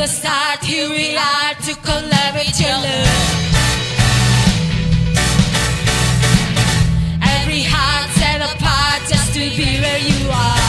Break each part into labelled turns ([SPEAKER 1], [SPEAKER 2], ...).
[SPEAKER 1] the start, here we are to collaborate your love. Every heart set apart just to be where you are.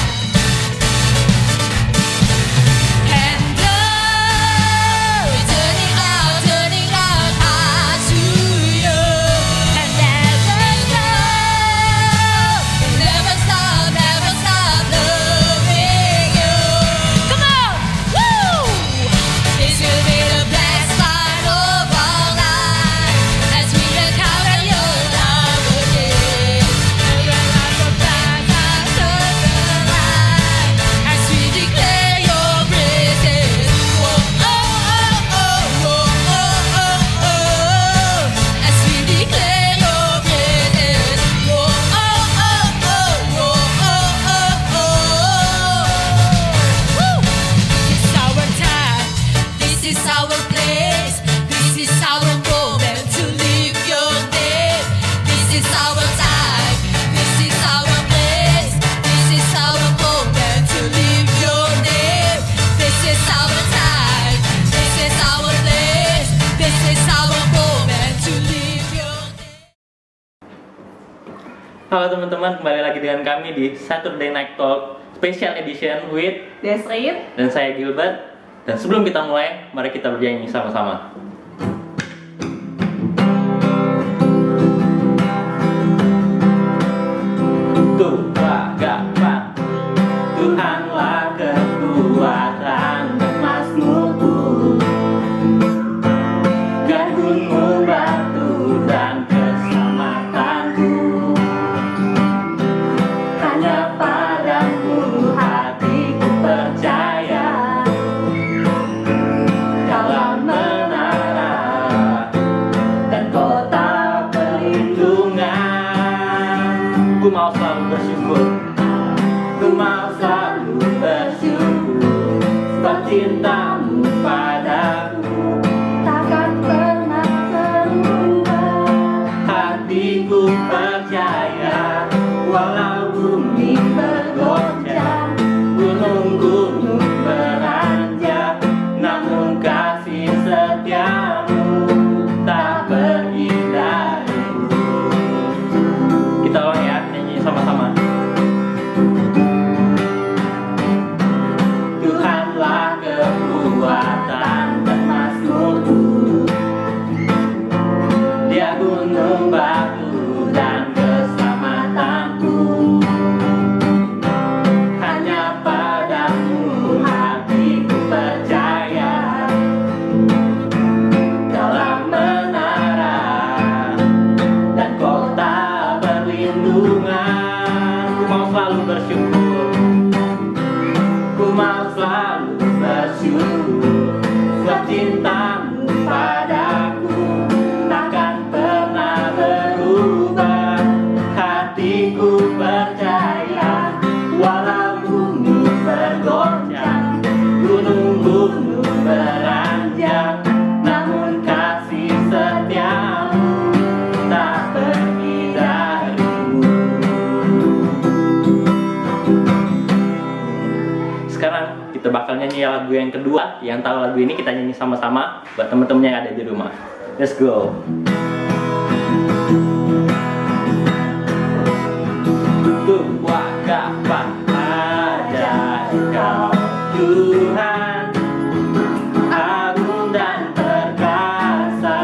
[SPEAKER 2] Halo teman-teman, kembali lagi dengan kami di Saturday Night Talk Special Edition with
[SPEAKER 3] Desrin
[SPEAKER 2] dan saya Gilbert. Dan sebelum kita mulai, mari kita bernyanyi sama-sama. Tua gampang, Tuhanlah kekuatan dan makhlukku. Garunmu batu dan keselamatanku. Hanya padamu hatiku percaya. Dalam menara dan kota perlindungan, ku mau selalu bersyukur. Ku mau selalu bersyukur, sebab cintamu padaku takkan pernah berubah. Hatiku percaya, walau bumi bergoncang, gunung-gunung beranjak, namun kasih setiamu tak pergi dariku. Kita ulang ya, nyanyi sama-sama. Tuhanlah kekuatan dan makhlukku. Dia gunung batu dan keselamatanku. Hanya padamu hatiku percaya. Dalam menara dan kota perlindungan, ku mau selalu bersyukur. Ku mau selalu bersyukur, sebab cintamu padaku takkan pernah berubah. Hatiku percaya, walau bumi bergoncang, gunung-gunung beranjak, namun kasih setiamu tak pergi darimu. Sekarang kita bakal nyanyi lagu yang kedua. Yang tahu lagu ini kita nyanyi sama-sama buat temen-temen yang ada di rumah. Let's go. Tua kapan ada Engkau, Tuhan, agung dan perkasa.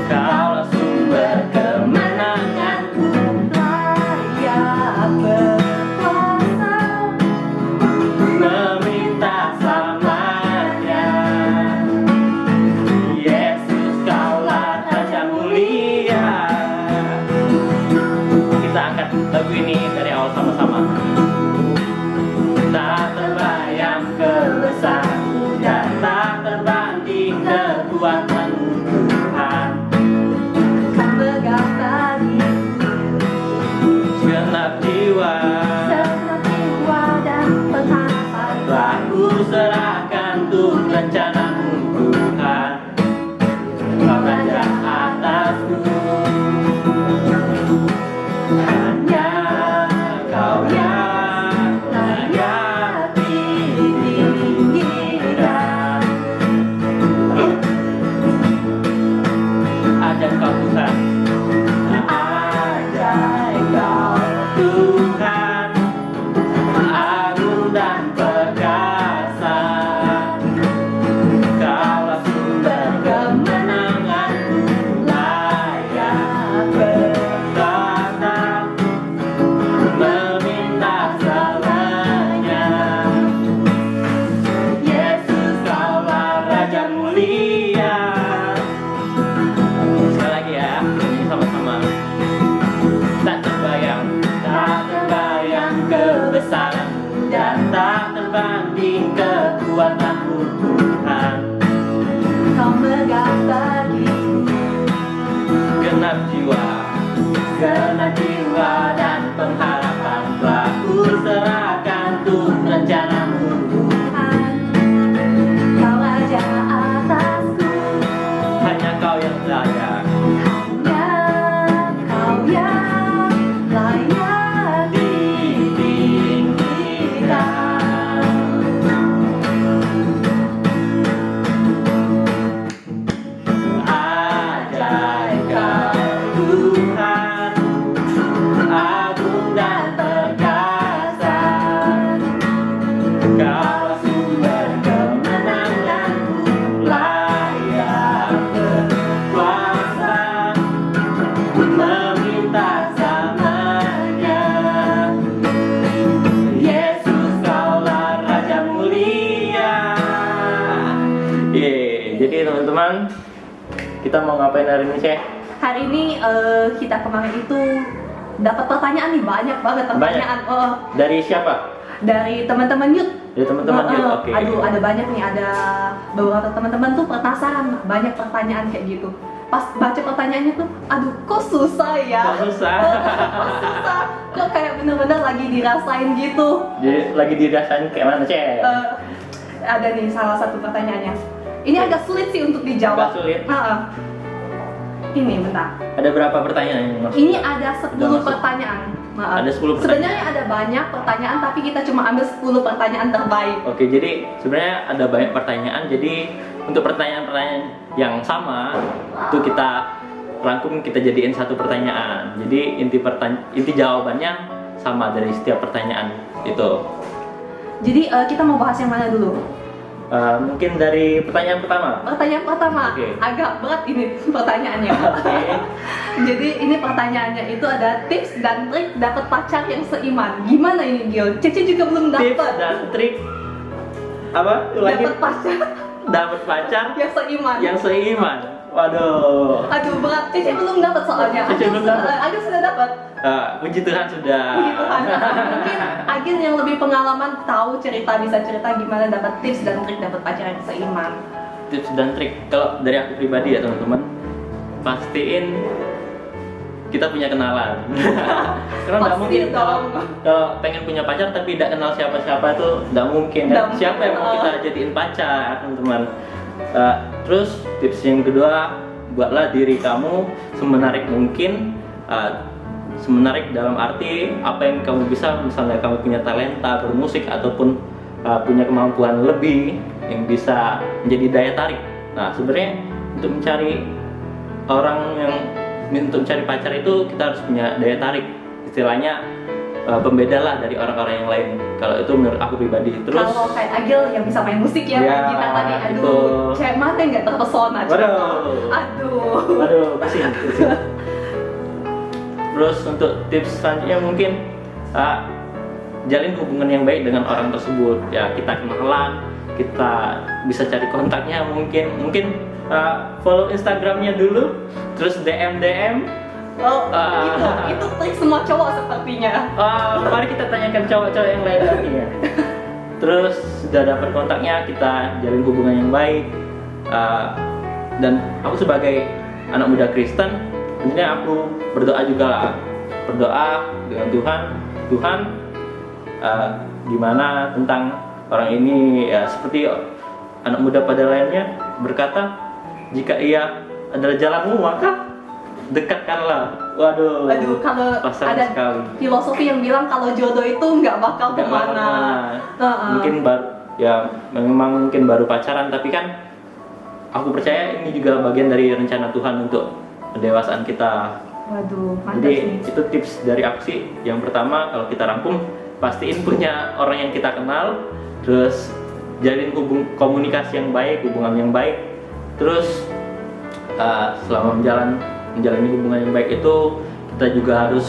[SPEAKER 2] Kaulah sumber kemenanganku, layak berkuasa, meminta selamatnya. Yesus, Kaulah Raja mulia. Kita angkat lagu ini dari awal sama-sama. Tak terbatas tak terbanding kekuatanmu Tuhan.
[SPEAKER 3] Kau megah bagiku
[SPEAKER 2] Genap jiwa dan pengharapan telah kuserahkan untuk rencanamu
[SPEAKER 3] Tuhan. Kau raja atasku,
[SPEAKER 2] hanya kau yang layak
[SPEAKER 3] hanya kau yang layak ditinggikan.
[SPEAKER 2] ajaib kau Tuhan, agung dan perkasa. Kau sumber kemenanganku, layak berkuasa. Ku meminta samanya, Yesus kaulah Raja mulia. Jadi teman-teman, kita mau ngapain hari ini, Ceh?
[SPEAKER 3] Hari ini kita kemarin itu dapat pertanyaan nih, banyak banget pertanyaan. Oh,
[SPEAKER 2] Dari siapa?
[SPEAKER 3] dari teman-teman youth.
[SPEAKER 2] Dari teman-teman youth, oke.
[SPEAKER 3] Aduh, ada banyak nih, ada beberapa teman-teman tuh penasaran, banyak pertanyaan kayak gitu. Pas baca pertanyaannya tuh, aduh kok susah ya?
[SPEAKER 2] Kok susah?
[SPEAKER 3] Kok susah? Kok kayak bener-bener lagi dirasain gitu.
[SPEAKER 2] Jadi lagi dirasain kayak mana, Ceh?
[SPEAKER 3] Ada nih salah satu pertanyaannya. Ini agak sulit sih untuk dijawab.
[SPEAKER 2] Agak sulit?
[SPEAKER 3] Ini bentar.
[SPEAKER 2] Ada berapa pertanyaan yang masuk?
[SPEAKER 3] Ini ada 10
[SPEAKER 2] Udah masuk.
[SPEAKER 3] pertanyaan.
[SPEAKER 2] Ada 10 pertanyaan.
[SPEAKER 3] Sebenarnya ada banyak pertanyaan, tapi kita cuma ambil 10 pertanyaan terbaik.
[SPEAKER 2] Oke, jadi sebenarnya ada banyak pertanyaan. Jadi untuk pertanyaan-pertanyaan yang sama itu kita rangkum, kita jadiin satu pertanyaan. Jadi inti jawabannya sama dari setiap pertanyaan itu.
[SPEAKER 3] Jadi kita mau bahas yang mana dulu?
[SPEAKER 2] Mungkin dari pertanyaan pertama.
[SPEAKER 3] Pertanyaan pertama,
[SPEAKER 2] Oke.
[SPEAKER 3] agak berat ini pertanyaannya.
[SPEAKER 2] Oke.
[SPEAKER 3] Jadi ini pertanyaannya itu ada tips dan trik dapat pacar yang seiman. Gimana ini Gil? Cece juga belum
[SPEAKER 2] Tips
[SPEAKER 3] dapat.
[SPEAKER 2] dan trik apa? Ulangi.
[SPEAKER 3] Dapat pacar
[SPEAKER 2] Dapat pacar
[SPEAKER 3] yang seiman.
[SPEAKER 2] yang seiman. Waduh.
[SPEAKER 3] Aduh berat, Cece belum dapat soalnya.
[SPEAKER 2] Cece belum dapat.
[SPEAKER 3] Agil sudah dapat.
[SPEAKER 2] Puji Tuhan sudah.
[SPEAKER 3] Puji Tuhan. Mungkin Agil yang lebih pengalaman tahu bisa cerita gimana dapat tips dan trik dapat pacar yang seiman.
[SPEAKER 2] Tips dan trik kalau dari aku pribadi ya teman-teman, pastiin kita punya kenalan. Karena nggak
[SPEAKER 3] Pasti
[SPEAKER 2] mungkin
[SPEAKER 3] dong.
[SPEAKER 2] kalau pengen punya pacar tapi tidak kenal siapa-siapa itu nggak mungkin.
[SPEAKER 3] Nggak
[SPEAKER 2] Kan? Siapa yang mau
[SPEAKER 3] mungkin.
[SPEAKER 2] kita jadiin pacar, teman-teman? Terus tips yang kedua, buatlah diri kamu semenarik mungkin. Semenarik dalam arti apa yang kamu bisa, misalnya kamu punya talenta bermusik ataupun punya kemampuan lebih yang bisa menjadi daya tarik. Nah sebenarnya untuk mencari mencari pacar itu kita harus punya daya tarik, istilahnya pembeda lah dari orang-orang yang lain. Kalau itu menurut aku pribadi. Terus
[SPEAKER 3] Kalau kayak Agil yang bisa main musik ya,
[SPEAKER 2] Ya,
[SPEAKER 3] main gitar tadi, aduh,
[SPEAKER 2] itu.
[SPEAKER 3] cewek mata nggak terpesona.
[SPEAKER 2] Waduh.
[SPEAKER 3] Aduh.
[SPEAKER 2] pusing. Terus untuk tips selanjutnya mungkin jalin hubungan yang baik dengan orang tersebut. Ya kita kenalan, kita bisa cari kontaknya, mungkin follow Instagramnya dulu, terus DM.
[SPEAKER 3] Oh, itu trik semua cowok sepertinya.
[SPEAKER 2] Mari kita tanyakan cowok-cowok yang lain lagi ya. Terus sudah dapat kontaknya, kita jalin hubungan yang baik. Dan aku sebagai anak muda Kristen, tentunya aku berdoa juga lah, berdoa dengan Tuhan, gimana tentang orang ini ya, seperti anak muda pada lainnya berkata, jika ia adalah jalanmu maka dekatkanlah. Waduh.
[SPEAKER 3] Aduh, kalau
[SPEAKER 2] pasangan
[SPEAKER 3] ada
[SPEAKER 2] sekali.
[SPEAKER 3] filosofi yang bilang kalau jodoh itu nggak bakal
[SPEAKER 2] Nggak bakal
[SPEAKER 3] kemana.
[SPEAKER 2] kemana. Mungkin memang mungkin baru pacaran, tapi kan aku percaya ini juga bagian dari rencana Tuhan untuk pendewasaan kita.
[SPEAKER 3] Waduh, mantap
[SPEAKER 2] Jadi
[SPEAKER 3] nih.
[SPEAKER 2] itu tips dari aku sih. Yang pertama, kalau kita rangkum, pastiin punya orang yang kita kenal, terus jalin komunikasi yang baik, hubungan yang baik. Terus selama menjalani hubungan yang baik itu, kita juga harus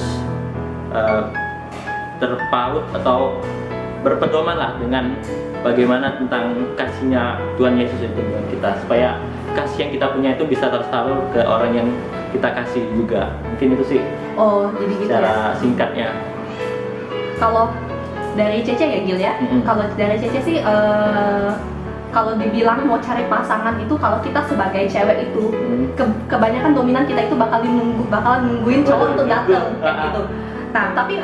[SPEAKER 2] terpaut atau berpedoman lah dengan bagaimana tentang kasihnya Tuhan Yesus itu buat kita, supaya kasih yang kita punya itu bisa tersalur ke orang yang kita kasih juga. Mungkin itu sih
[SPEAKER 3] Oh, jadi gitu
[SPEAKER 2] secara
[SPEAKER 3] ya.
[SPEAKER 2] singkatnya.
[SPEAKER 3] Kalau dari Cece ya Gil ya. Kalau dari Cece sih kalau dibilang mau cari pasangan itu, kalau kita sebagai cewek itu kebanyakan dominan kita itu bakal nungguin cowok untuk datang kayak gitu. Nah, tapi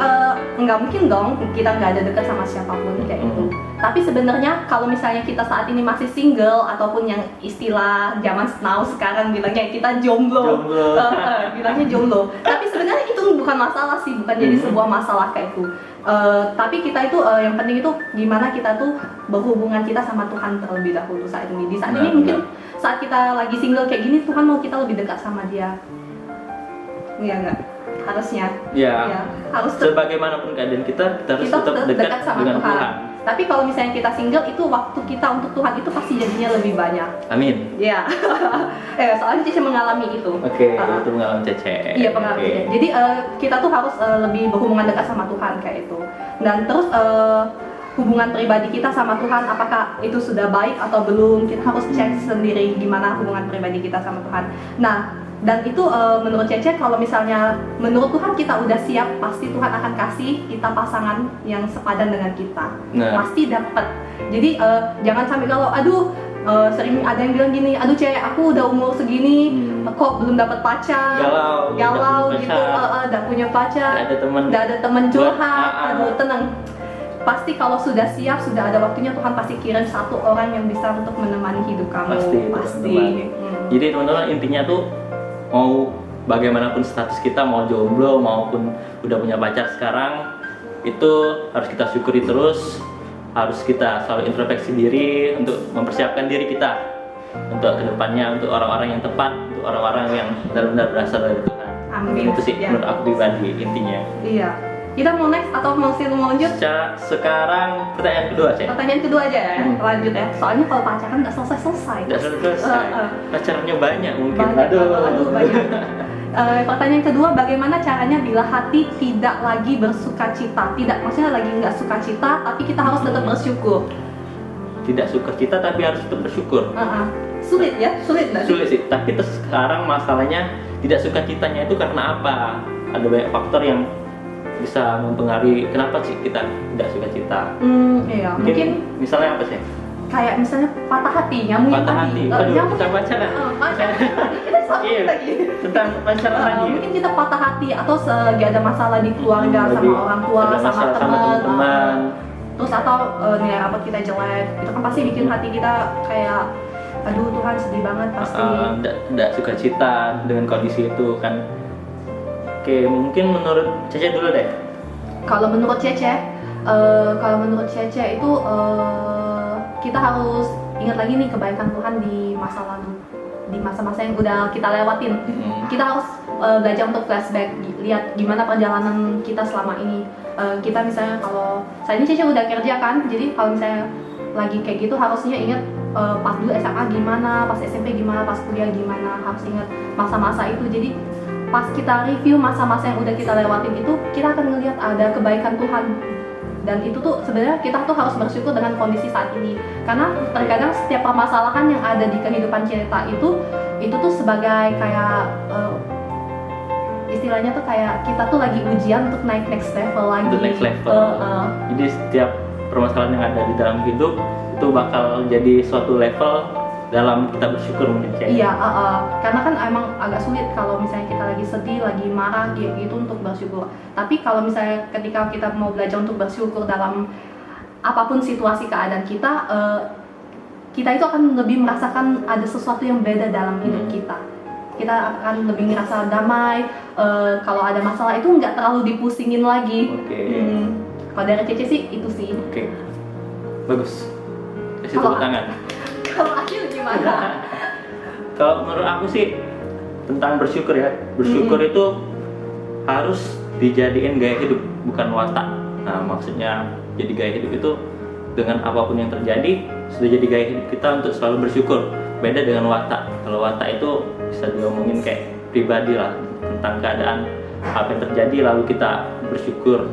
[SPEAKER 3] nggak mungkin dong kita nggak ada dekat sama siapapun kayak gitu. Tapi sebenarnya kalau misalnya kita saat ini masih single ataupun yang istilah zaman now sekarang bilangnya kita jomblo, bilangnya jomblo. Tapi sebenarnya itu bukan masalah sih, bukan jadi sebuah masalah kayak itu. Tapi kita itu yang penting itu gimana kita tuh berhubungan kita sama Tuhan terlebih dahulu saat ini. Di saat ini mungkin saat kita lagi single kayak gini, Tuhan mau kita lebih dekat sama Dia. Iya nggak? Harusnya. Ya, harus
[SPEAKER 2] sebagaimanapun keadaan kita harus tetap dekat sama dengan Tuhan.
[SPEAKER 3] Tapi kalau misalnya kita single, itu waktu kita untuk Tuhan itu pasti jadinya lebih banyak.
[SPEAKER 2] Amin.
[SPEAKER 3] Ya. Soalnya Cece mengalami itu.
[SPEAKER 2] Oke, itu pengalaman Cece.
[SPEAKER 3] Iya, pengalaman Cece. Jadi kita tuh harus lebih berhubungan dekat sama Tuhan kayak itu. Dan terus hubungan pribadi kita sama Tuhan, apakah itu sudah baik atau belum, kita harus cek sendiri gimana hubungan pribadi kita sama Tuhan. Nah, dan itu menurut Cece, kalau misalnya menurut Tuhan kita udah siap, pasti Tuhan akan kasih kita pasangan yang sepadan dengan kita. Pasti dapat. Jadi jangan sampai kalau sering ada yang bilang gini, aduh Cece, aku udah umur segini kok belum dapat pacar, galau gitu, udah punya pacar, udah ada temen curhat, aduh tenang. Pasti kalau sudah siap, sudah ada waktunya, Tuhan pasti kirim satu orang yang bisa untuk menemani hidup kamu. Pasti.
[SPEAKER 2] Jadi teman-teman, intinya tuh mau bagaimanapun status kita, mau jomblo maupun udah punya pacar sekarang, itu harus kita syukuri terus. Harus kita selalu introspeksi diri untuk mempersiapkan diri kita untuk kedepannya, untuk orang-orang yang tepat, untuk orang-orang yang benar-benar berasal dari Tuhan.
[SPEAKER 3] Amin.
[SPEAKER 2] Itu sih menurut aku pribadi intinya. Iya.
[SPEAKER 3] Kita mau next atau mau lanjut?
[SPEAKER 2] Sekarang pertanyaan kedua aja.
[SPEAKER 3] Pertanyaan kedua aja ya, lanjut ya. Soalnya kalau pacaran nggak selesai.
[SPEAKER 2] Nggak selesai. Pacarnya banyak mungkin.
[SPEAKER 3] Aduh banyak. Pertanyaan kedua, bagaimana caranya bila hati tidak lagi bersuka cita? Maksudnya lagi nggak suka cita, tapi kita harus tetap bersyukur.
[SPEAKER 2] Tidak suka cita tapi harus tetap bersyukur.
[SPEAKER 3] Sulit ya? Sulit nggak sih?
[SPEAKER 2] Sulit sih. Tapi sekarang masalahnya tidak suka citanya itu karena apa? Ada banyak faktor yang bisa mempengaruhi kenapa sih kita tidak suka cita.
[SPEAKER 3] Iya, mungkin
[SPEAKER 2] misalnya apa sih?
[SPEAKER 3] Kayak misalnya patah hati, nyambungin
[SPEAKER 2] hati. Kita pacaran.
[SPEAKER 3] Kita sambung lagi.
[SPEAKER 2] Tentang pacaran lagi.
[SPEAKER 3] Mungkin kita patah hati atau lagi ada masalah di keluarga sama orang tua, sama teman. Terus atau nilai rapot kita jelek, itu kan pasti bikin hati kita kayak aduh Tuhan sedih banget pasti.
[SPEAKER 2] Tidak suka cita dengan kondisi itu kan. Oke, mungkin menurut Cece dulu deh. Kalau menurut Cece
[SPEAKER 3] itu kita harus ingat lagi nih kebaikan Tuhan di masa lalu, di masa-masa yang udah kita lewatin. Kita harus belajar untuk flashback, lihat gimana perjalanan kita selama ini. Kita misalnya kalau saat ini Cece udah kerja kan, jadi kalau misalnya lagi kayak gitu harusnya ingat pas dulu SMA gimana, pas SMP gimana, pas kuliah gimana, harus ingat masa-masa itu. Jadi pas kita review masa-masa yang udah kita lewatin itu, kita akan ngelihat ada kebaikan Tuhan. Dan itu tuh sebenarnya kita tuh harus bersyukur dengan kondisi saat ini. Karena terkadang setiap permasalahan yang ada di kehidupan kita itu tuh sebagai kayak istilahnya tuh kayak kita tuh lagi ujian untuk naik next level lagi.
[SPEAKER 2] Next level. Jadi setiap permasalahan yang ada di dalam hidup itu bakal jadi suatu level dalam kita bersyukur mungkin.
[SPEAKER 3] Iya, karena kan emang agak sulit kalau misalnya kita lagi sedih, lagi marah gitu untuk bersyukur. Tapi kalau misalnya ketika kita mau belajar untuk bersyukur dalam apapun situasi keadaan kita, kita itu akan lebih merasakan ada sesuatu yang beda dalam hidup kita. Kita akan lebih ngerasa damai. Kalau ada masalah itu nggak terlalu dipusingin lagi. Kalau dari Cece sih itu sih.
[SPEAKER 2] Bagus. Kasih tepuk tangan.
[SPEAKER 3] Kalau Akil gimana?
[SPEAKER 2] Kalau menurut aku sih tentang bersyukur ya. Bersyukur itu harus dijadiin gaya hidup, bukan watak. Nah, maksudnya jadi gaya hidup itu dengan apapun yang terjadi sudah jadi gaya hidup kita untuk selalu bersyukur. Beda dengan watak. Kalau watak itu bisa diomongin kayak pribadi lah, tentang keadaan apa yang terjadi lalu kita bersyukur.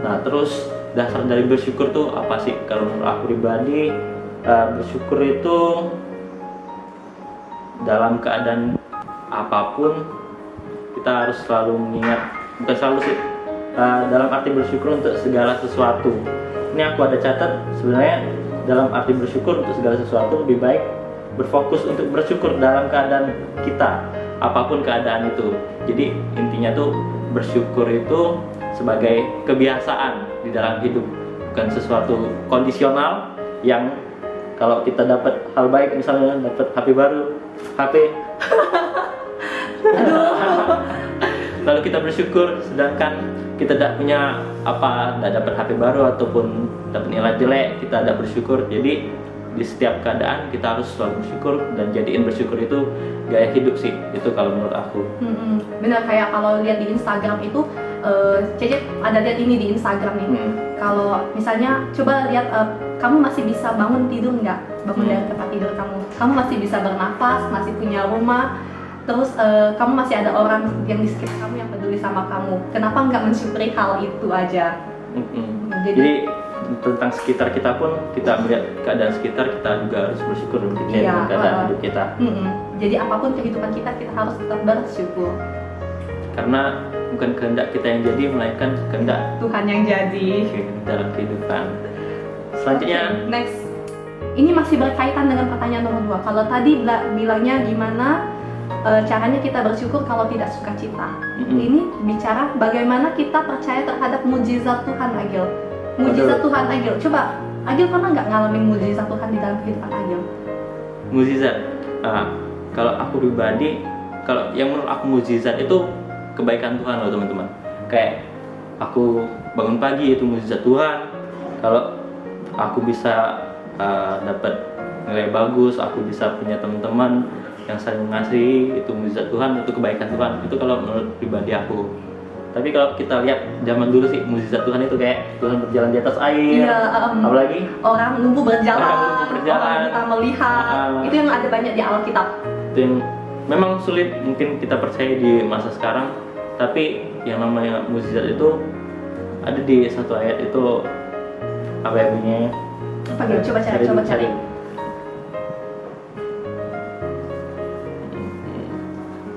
[SPEAKER 2] Nah, terus dasar dari bersyukur tuh apa sih? Kalau menurut aku pribadi, bersyukur itu dalam keadaan apapun kita harus selalu mengingat, bukan selalu sih, dalam arti bersyukur untuk segala sesuatu. Ini aku ada catat, sebenarnya dalam arti bersyukur untuk segala sesuatu lebih baik berfokus untuk bersyukur dalam keadaan kita, apapun keadaan itu. Jadi intinya tuh bersyukur itu sebagai kebiasaan di dalam hidup, bukan sesuatu kondisional yang kalau kita dapat hal baik, misalnya dapat HP baru, lalu kita bersyukur, sedangkan kita tidak punya tidak dapat HP baru ataupun dapat nilai jelek, kita tidak bersyukur. Jadi di setiap keadaan kita harus selalu bersyukur dan jadiin bersyukur itu gaya hidup sih, itu kalau menurut aku.
[SPEAKER 3] Benar, kayak kalau lihat di Instagram itu, Cece ada lihat ini di Instagram nih. Kalau misalnya coba lihat, kamu masih bisa bangun tidur nggak? Bangun dari tempat tidur kamu masih bisa bernafas, masih punya rumah, terus kamu masih ada orang yang di sekitar kamu yang peduli sama kamu. Kenapa nggak mensyukuri hal itu aja?
[SPEAKER 2] Jadi tentang sekitar kita pun, kita melihat keadaan sekitar, kita juga harus bersyukur dengan keadaan hidup kita.
[SPEAKER 3] Jadi apapun kehidupan kita harus tetap bersyukur.
[SPEAKER 2] Karena bukan kehendak kita yang jadi, melainkan kehendak
[SPEAKER 3] Tuhan yang jadi
[SPEAKER 2] dalam kehidupan. Selanjutnya,
[SPEAKER 3] next. Ini masih berkaitan dengan pertanyaan nomor 2. Kalau tadi bilangnya gimana caranya kita bersyukur kalau tidak sukacita. Ini bicara bagaimana kita percaya terhadap mujizat Tuhan, Agil. Mujizat Tuhan, Agil. Coba, Agil pernah nggak ngalamin mujizat Tuhan di dalam kehidupan Agil?
[SPEAKER 2] Mujizat? Kalau aku pribadi, kalau yang menurut aku mujizat itu kebaikan Tuhan loh teman-teman. Kayak aku bangun pagi itu mujizat Tuhan. Kalau aku bisa dapat nilai bagus, aku bisa punya teman-teman yang saling mengasihi, itu mujizat Tuhan, itu kebaikan Tuhan. Itu kalau menurut pribadi aku. Tapi kalau kita lihat zaman dulu sih, mujizat Tuhan itu kayak Tuhan berjalan di atas air. Apalagi
[SPEAKER 3] orang lumpuh berjalan, orang kita melihat. Itu yang ada banyak di Alkitab.
[SPEAKER 2] Itu yang memang sulit mungkin kita percaya di masa sekarang. Tapi yang namanya mujizat itu ada di satu ayat itu, apa ya bunyinya?
[SPEAKER 3] Coba cari.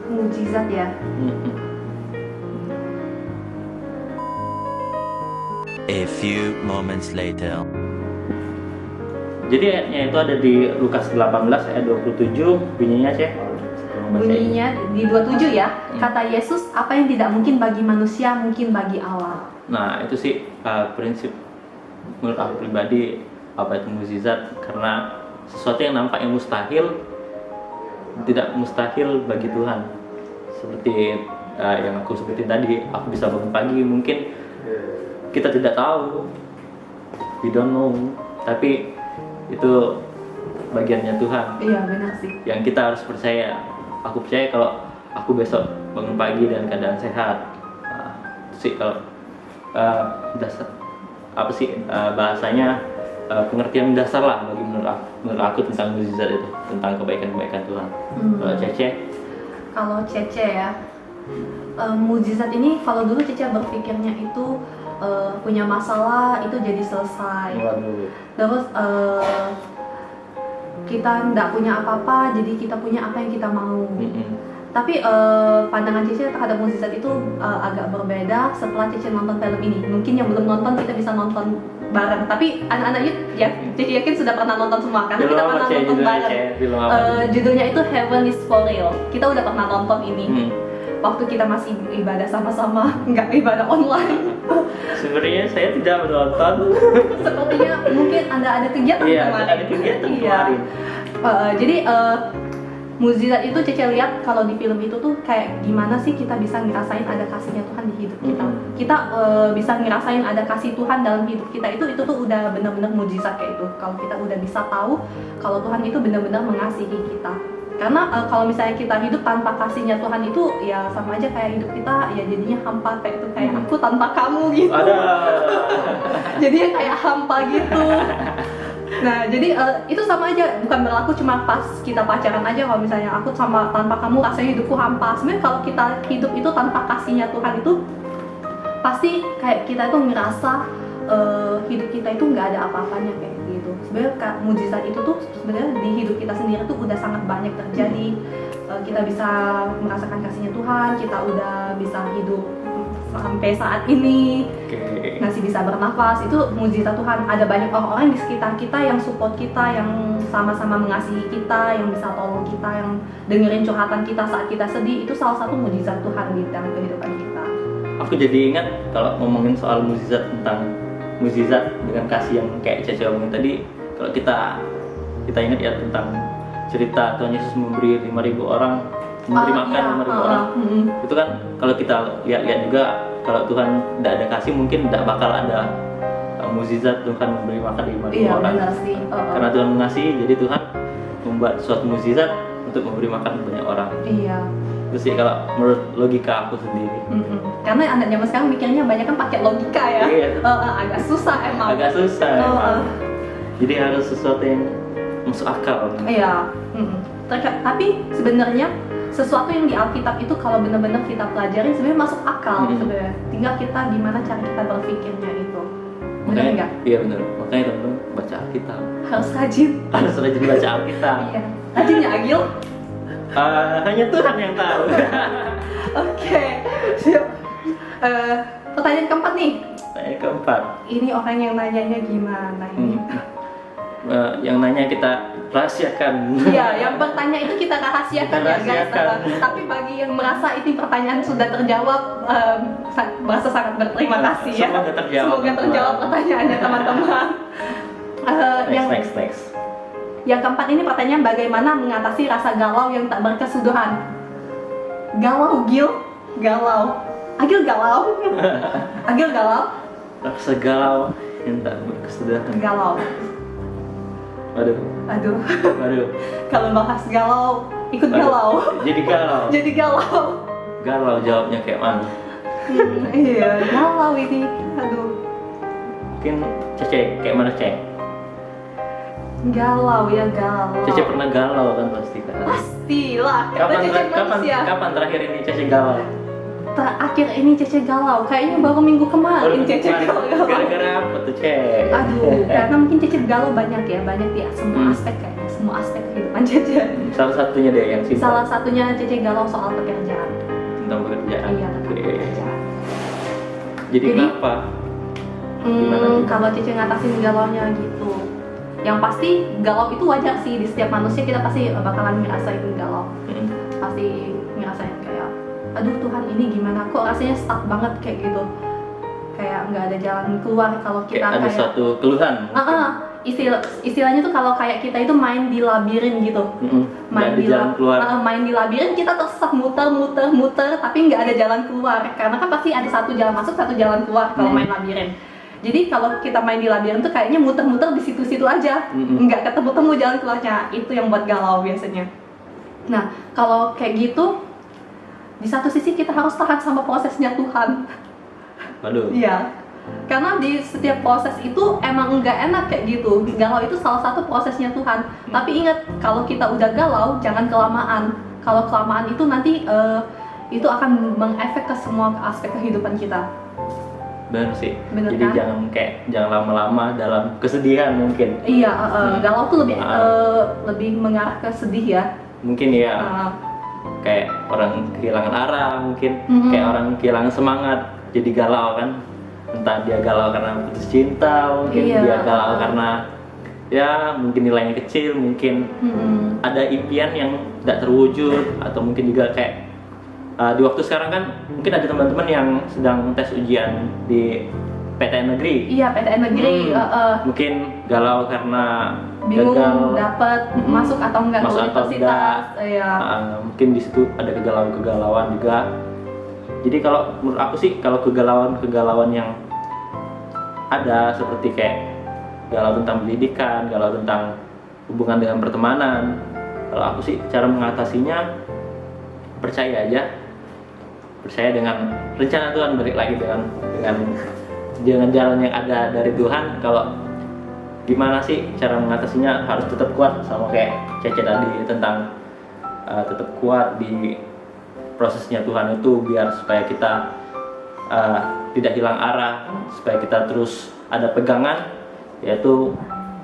[SPEAKER 3] Mujizat ya.
[SPEAKER 4] A few moments later.
[SPEAKER 2] Jadi ayatnya itu ada di Lukas 18 ayat 27, bunyinya Cek.
[SPEAKER 3] Bunyinya di 27 ya. Kata Yesus, apa yang tidak mungkin bagi manusia mungkin bagi Allah.
[SPEAKER 2] Nah, itu sih prinsip menurut aku pribadi apa itu mukjizat, karena sesuatu yang nampaknya mustahil tidak mustahil bagi Tuhan. Seperti yang aku sebutin tadi, aku bisa bangun pagi, mungkin kita tidak tahu, we don't know, tapi itu bagiannya Tuhan.
[SPEAKER 3] Iya benar sih.
[SPEAKER 2] Yang kita harus percaya. Aku percaya kalau aku besok bangun pagi dengan keadaan sehat. Sih kalau dasar apa sih bahasanya pengertian dasar lah bagi menurut aku tentang mukjizat itu, tentang kebaikan-kebaikan Tuhan.
[SPEAKER 3] Kalau Cece ya, mukjizat ini kalau dulu Cece berpikirnya itu punya masalah itu jadi selesai. Terus kita nggak punya apa-apa, jadi kita punya apa yang kita mau. Tapi pandangan Cece terhadap mukjizat itu agak berbeda setelah Cece nonton film ini. Mungkin yang belum nonton kita bisa nonton bareng. Tapi anak-anak youth ya, Cece yakin sudah pernah nonton semua karena kita pernah nonton bareng. Judulnya itu Heaven is for Real. Kita udah pernah nonton ini. Waktu kita masih ibadah sama-sama, nggak ibadah online.
[SPEAKER 2] Sebenarnya saya tidak menonton.
[SPEAKER 3] Sepertinya mungkin Anda ada kegiatan kemarin.
[SPEAKER 2] Ada kegiatan kemarin.
[SPEAKER 3] Jadi mukjizat itu Cece lihat kalau di film itu tuh kayak gimana sih kita bisa ngerasain ada kasihnya Tuhan di hidup kita. Kita bisa ngerasain ada kasih Tuhan dalam hidup kita, itu tuh udah benar-benar mukjizat kayak itu. Kalau kita udah bisa tahu kalau Tuhan itu benar-benar mengasihi kita. Karena kalau misalnya kita hidup tanpa kasihnya Tuhan itu ya sama aja kayak hidup kita ya jadinya hampa kayak itu, kayak aku tanpa kamu gitu. Jadinya kayak hampa gitu. Nah jadi itu sama aja, bukan berlaku cuma pas kita pacaran aja. Kalau misalnya aku tanpa kamu rasanya hidupku hampa. Sebenarnya kalau kita hidup itu tanpa kasihnya Tuhan itu pasti kayak kita itu ngerasa hidup kita itu nggak ada apa-apanya kayak gitu. Sebenarnya mukjizat itu tuh sebenarnya di hidup kita sendiri tuh udah sangat banyak terjadi. Kita bisa merasakan kasihnya Tuhan, kita udah bisa hidup sampai saat ini
[SPEAKER 2] Oke.
[SPEAKER 3] masih bisa bernafas, itu mujizat Tuhan. Ada banyak orang-orang di sekitar kita yang support kita, yang sama-sama mengasihi kita, yang bisa tolong kita, yang dengerin curhatan kita saat kita sedih. Itu salah satu mujizat Tuhan di dalam kehidupan kita.
[SPEAKER 2] Aku jadi ingat kalau ngomongin soal mukjizat, tentang mukjizat dengan kasih yang kayak Cece omongin tadi. Kalau kita ingat ya tentang cerita Tuhan Yesus memberi 5.000 orang, memberi makan 5.000 orang. Itu kan kalau kita lihat-lihat juga, kalau Tuhan tidak ada kasih mungkin tidak bakal ada mukjizat Tuhan memberi makan 5.000 orang.
[SPEAKER 3] Benar sih.
[SPEAKER 2] Karena Tuhan mengasihi, jadi Tuhan membuat suatu mukjizat untuk memberi makan banyak orang.
[SPEAKER 3] Iya.
[SPEAKER 2] Itu sih kalau menurut logika aku sendiri.
[SPEAKER 3] Karena anak zaman sekarang mikirnya banyak kan pakai logika ya.
[SPEAKER 2] Iya.
[SPEAKER 3] Agak susah emang.
[SPEAKER 2] Agak susah emang. Jadi harus sesuatu yang masuk akal.
[SPEAKER 3] Iya. Tapi sebenarnya sesuatu yang di Alkitab itu kalau benar-benar kita pelajari sebenarnya masuk akal sebenarnya. Tinggal kita gimana cara kita berpikirnya itu. Benar nggak?
[SPEAKER 2] Iya benar. Makanya teman-teman baca Alkitab.
[SPEAKER 3] Harus rajin.
[SPEAKER 2] Harus rajin baca Alkitab.
[SPEAKER 3] Iya. Rajin ya Agil?
[SPEAKER 2] Hanya Tuhan yang tahu.
[SPEAKER 3] Oke. Siap. Pertanyaan keempat nih.
[SPEAKER 2] Pertanyaan keempat.
[SPEAKER 3] Ini orang yang nanyanya gimana ini?
[SPEAKER 2] Yang nanya kita rahasiakan.
[SPEAKER 3] Iya, yang bertanya itu kita rahasiakan ya guys.
[SPEAKER 2] Rahasiakan.
[SPEAKER 3] Tapi bagi yang merasa ini pertanyaan sudah terjawab, merasa sangat berterima kasih ya.
[SPEAKER 2] Semoga terjawab.
[SPEAKER 3] Semoga terjawab pertanyaannya teman-teman.
[SPEAKER 2] Next.
[SPEAKER 3] Yang keempat ini pertanyaan bagaimana mengatasi rasa galau yang tak berkesudahan. Galau, Gil? Galau. Agil galau? Agil galau?
[SPEAKER 2] Rasa galau yang tak berkesudahan.
[SPEAKER 3] Galau. Aduh. Kalau bahas galau, ikut galau.
[SPEAKER 2] Jadi galau.
[SPEAKER 3] Jadi galau.
[SPEAKER 2] Galau jawabnya kayak mana?
[SPEAKER 3] Iya, galau ini. Aduh.
[SPEAKER 2] Mungkin Cece kayak mana Cece?
[SPEAKER 3] Galau ya, galau.
[SPEAKER 2] Cece pernah galau kan pasti kan?
[SPEAKER 3] Pastilah, kata Cece manusia.
[SPEAKER 2] Kapan terakhir ini Cece galau?
[SPEAKER 3] Terakhir ini Cece galau, kayaknya baru minggu kemarin Cece galau.
[SPEAKER 2] Gara-gara apa tuh Cece?
[SPEAKER 3] Aduh, karena mungkin Cece galau banyak ya semua aspek kayaknya, semua aspek kehidupan Cece.
[SPEAKER 2] Salah satunya deh yang simpel.
[SPEAKER 3] Salah satunya Cece galau soal pekerjaan.
[SPEAKER 2] Tentang pekerjaan.
[SPEAKER 3] Iya, tentang pekerjaan.
[SPEAKER 2] Jadi kenapa?
[SPEAKER 3] Kalau Cece ngatasin galaunya gitu, yang pasti galau itu wajar sih, di setiap manusia kita pasti bakalan ngerasain galau. Pasti ngerasain kayak, aduh Tuhan ini gimana, kok rasanya stuck banget kayak gitu, kayak nggak ada jalan keluar kalau kita
[SPEAKER 2] kayak ada suatu keluhan.
[SPEAKER 3] Istilahnya tuh kalau kayak kita itu main di labirin gitu. Main di labirin, kita tersesat muter tapi nggak ada jalan keluar, karena kan pasti ada satu jalan masuk, satu jalan keluar kalau main labirin. Jadi kalau kita main di labirin tuh kayaknya muter-muter di situ-situ aja, nggak ketemu-temu jalan keluarnya. Itu yang buat galau biasanya. Nah, kalau kayak gitu, di satu sisi kita harus tahan sama prosesnya Tuhan.
[SPEAKER 2] Waduh.
[SPEAKER 3] Iya. Karena di setiap proses itu emang nggak enak kayak gitu. Galau itu salah satu prosesnya Tuhan. Tapi ingat, kalau kita udah galau, jangan kelamaan. Kalau kelamaan itu nanti itu akan mengefek ke semua aspek kehidupan kita.
[SPEAKER 2] Benar sih.
[SPEAKER 3] Bener,
[SPEAKER 2] jadi
[SPEAKER 3] kan?
[SPEAKER 2] jangan lama-lama dalam kesedihan mungkin.
[SPEAKER 3] Iya, galau tuh lebih mengarah ke sedih ya.
[SPEAKER 2] Mungkin ya. Kayak orang kehilangan arah mungkin, kayak orang kehilangan semangat, jadi galau kan. Entah dia galau karena putus cinta, mungkin dia galau karena ya mungkin nilainya kecil, mungkin ada impian yang tidak terwujud, atau mungkin juga kayak di waktu sekarang kan mungkin ada teman-teman yang sedang tes ujian di PTN negeri.
[SPEAKER 3] Iya, PTN negeri.
[SPEAKER 2] Mungkin galau karena
[SPEAKER 3] bingung
[SPEAKER 2] gagal
[SPEAKER 3] dapat masuk atau enggak ke universitas. Iya.
[SPEAKER 2] Mungkin di situ ada kegalauan juga. Jadi kalau menurut aku sih, kalau kegalauan yang ada seperti kayak galau tentang pendidikan, galau tentang hubungan dengan pertemanan, kalau aku sih cara mengatasinya percaya aja, percaya dengan rencana Tuhan, balik lagi dengan jalan yang ada dari Tuhan. Kalau gimana sih cara mengatasinya, harus tetap kuat sama kayak Cece tadi tentang tetap kuat di prosesnya Tuhan itu, biar supaya kita tidak hilang arah, supaya kita terus ada pegangan, yaitu